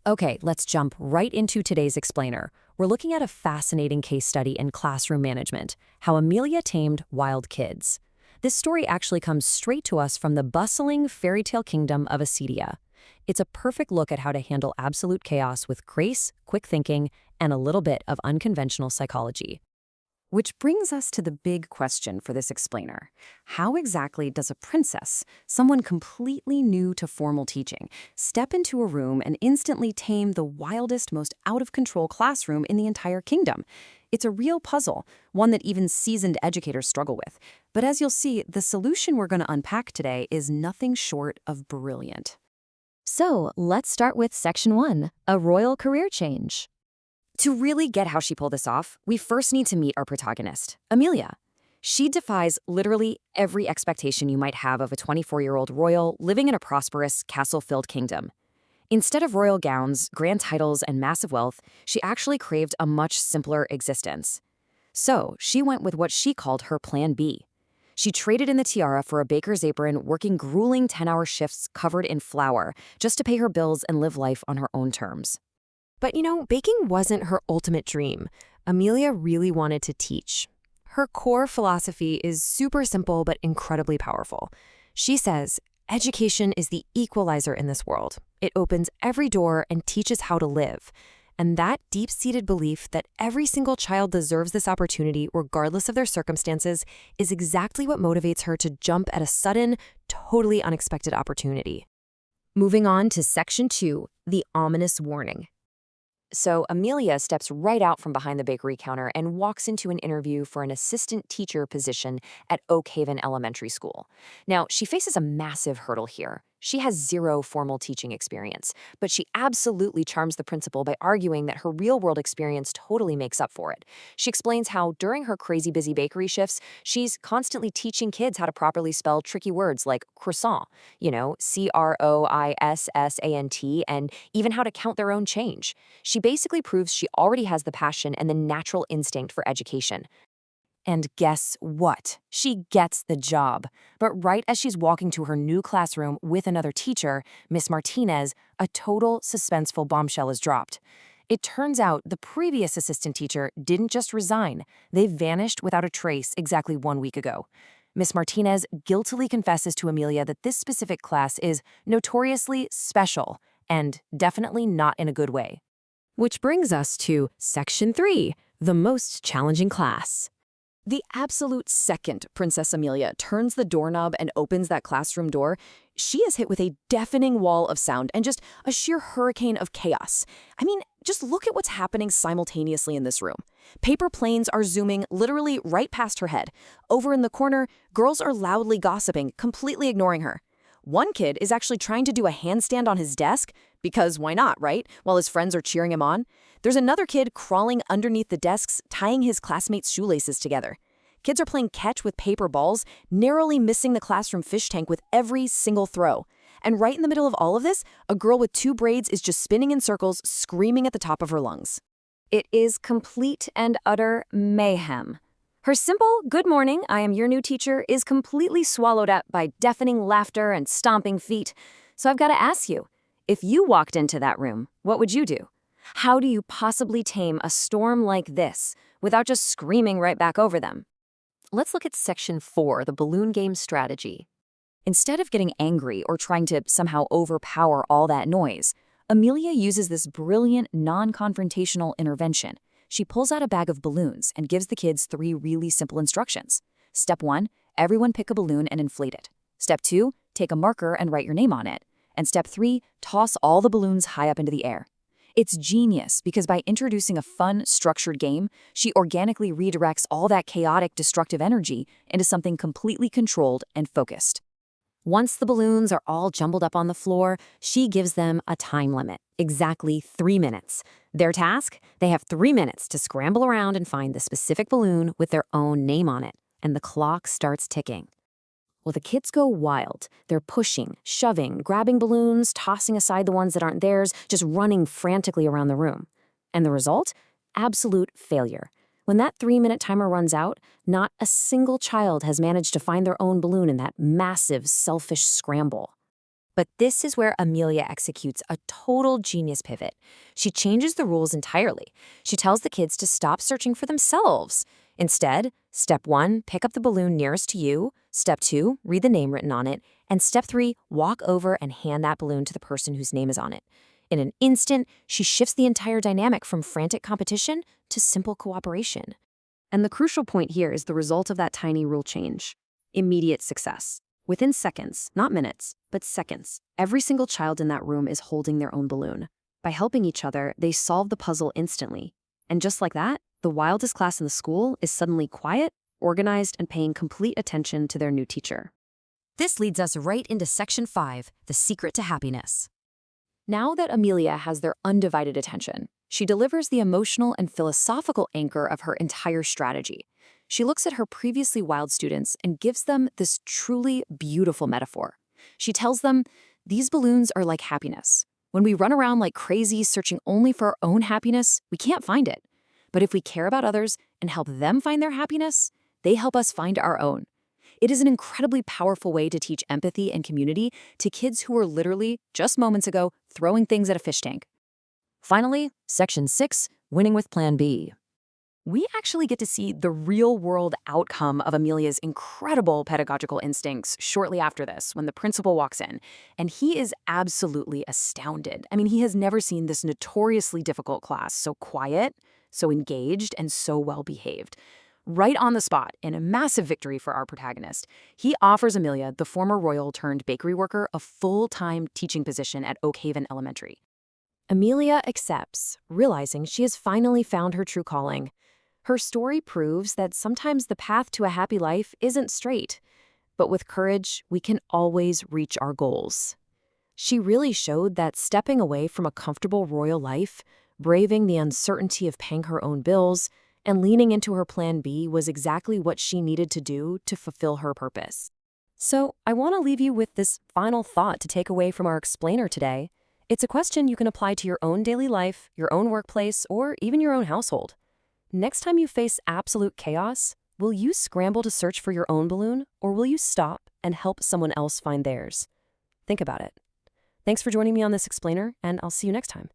Okay, let's jump right into today's explainer. We're looking at a fascinating case study in classroom management, how Amelia tamed wild kids. This story actually comes straight to us from the bustling fairy tale kingdom of Acedia. It's a perfect look at how to handle absolute chaos with grace, quick thinking, and a little bit of unconventional psychology. Which brings us to the big question for this explainer. How exactly does a princess, someone completely new to formal teaching, step into a room and instantly tame the wildest, most out-of-control classroom in the entire kingdom? It's a real puzzle, one that even seasoned educators struggle with. But as you'll see, the solution we're going to unpack today is nothing short of brilliant. So let's start with Section 1, a royal career change. To really get how she pulled this off, we first need to meet our protagonist, Amelia. She defies literally every expectation you might have of a 24-year-old royal living in a prosperous, castle-filled kingdom. Instead of royal gowns, grand titles, and massive wealth, she actually craved a much simpler existence. So she went with what she called her Plan B. She traded in the tiara for a baker's apron, working grueling 10-hour shifts covered in flour just to pay her bills and live life on her own terms. But baking wasn't her ultimate dream. Amelia really wanted to teach. Her core philosophy is super simple but incredibly powerful. She says, education is the equalizer in this world. It opens every door and teaches how to live. And that deep-seated belief that every single child deserves this opportunity regardless of their circumstances is exactly what motivates her to jump at a sudden, totally unexpected opportunity. Moving on to Section 2, the ominous warning. So Amelia steps right out from behind the bakery counter and walks into an interview for an assistant teacher position at Oak Haven Elementary School. Now, she faces a massive hurdle here. She has zero formal teaching experience, but she absolutely charms the principal by arguing that her real-world experience totally makes up for it. She explains how, during her crazy busy bakery shifts, she's constantly teaching kids how to properly spell tricky words like croissant, Croissant, and even how to count their own change. She basically proves she already has the passion and the natural instinct for education. And guess what? She gets the job. But right as she's walking to her new classroom with another teacher, Miss Martinez, a total suspenseful bombshell is dropped. It turns out the previous assistant teacher didn't just resign. They vanished without a trace exactly 1 week ago. Miss Martinez guiltily confesses to Amelia that this specific class is notoriously special and definitely not in a good way. Which brings us to Section 3, the most challenging class. The absolute second Princess Amelia turns the doorknob and opens that classroom door, she is hit with a deafening wall of sound and just a sheer hurricane of chaos. I mean, just look at what's happening simultaneously in this room. Paper planes are zooming literally right past her head. Over in the corner, girls are loudly gossiping, completely ignoring her. One kid is actually trying to do a handstand on his desk, because why not, right? While his friends are cheering him on. There's another kid crawling underneath the desks, tying his classmates' shoelaces together. Kids are playing catch with paper balls, narrowly missing the classroom fish tank with every single throw. And right in the middle of all of this, a girl with 2 braids is just spinning in circles, screaming at the top of her lungs. It is complete and utter mayhem. Her simple, "Good morning, I am your new teacher," is completely swallowed up by deafening laughter and stomping feet. So I've got to ask you, if you walked into that room, what would you do? How do you possibly tame a storm like this without just screaming right back over them? Let's look at Section 4, the balloon game strategy. Instead of getting angry or trying to somehow overpower all that noise, Amelia uses this brilliant, non-confrontational intervention. She pulls out a bag of balloons and gives the kids 3 really simple instructions. Step 1, everyone pick a balloon and inflate it. Step 2, take a marker and write your name on it. And step 3, toss all the balloons high up into the air. It's genius because by introducing a fun, structured game, she organically redirects all that chaotic, destructive energy into something completely controlled and focused. Once the balloons are all jumbled up on the floor, she gives them a time limit, exactly 3 minutes. Their task? They have 3 minutes to scramble around and find the specific balloon with their own name on it, and the clock starts ticking. Well, the kids go wild. They're pushing, shoving, grabbing balloons, tossing aside the ones that aren't theirs, just running frantically around the room. And the result? Absolute failure. When that 3-minute timer runs out, not a single child has managed to find their own balloon in that massive, selfish scramble. But this is where Amelia executes a total genius pivot. She changes the rules entirely. She tells the kids to stop searching for themselves. Instead, step 1, pick up the balloon nearest to you. Step 2, read the name written on it. And step 3, walk over and hand that balloon to the person whose name is on it. In an instant, she shifts the entire dynamic from frantic competition to simple cooperation. And the crucial point here is the result of that tiny rule change: immediate success. Within seconds, not minutes, but seconds, every single child in that room is holding their own balloon. By helping each other, they solve the puzzle instantly. And just like that, the wildest class in the school is suddenly quiet, organized, and paying complete attention to their new teacher. This leads us right into Section 5, the secret to happiness. Now that Amelia has their undivided attention, she delivers the emotional and philosophical anchor of her entire strategy. She looks at her previously wild students and gives them this truly beautiful metaphor. She tells them, these balloons are like happiness. When we run around like crazy searching only for our own happiness, we can't find it. But if we care about others and help them find their happiness, they help us find our own. It is an incredibly powerful way to teach empathy and community to kids who were literally, just moments ago, throwing things at a fish tank. Finally, Section 6, winning with Plan B. We actually get to see the real-world outcome of Amelia's incredible pedagogical instincts shortly after this, when the principal walks in, and he is absolutely astounded. I mean, he has never seen this notoriously difficult class so quiet, so engaged, and so well-behaved. Right on the spot, in a massive victory for our protagonist, he offers Amelia, the former royal-turned-bakery worker, a full-time teaching position at Oak Haven Elementary. Amelia accepts, realizing she has finally found her true calling. Her story proves that sometimes the path to a happy life isn't straight, but with courage, we can always reach our goals. She really showed that stepping away from a comfortable royal life, braving the uncertainty of paying her own bills, and leaning into her Plan B was exactly what she needed to do to fulfill her purpose. So, I want to leave you with this final thought to take away from our explainer today. It's a question you can apply to your own daily life, your own workplace, or even your own household. Next time you face absolute chaos, will you scramble to search for your own balloon, or will you stop and help someone else find theirs? Think about it. Thanks for joining me on this explainer, and I'll see you next time.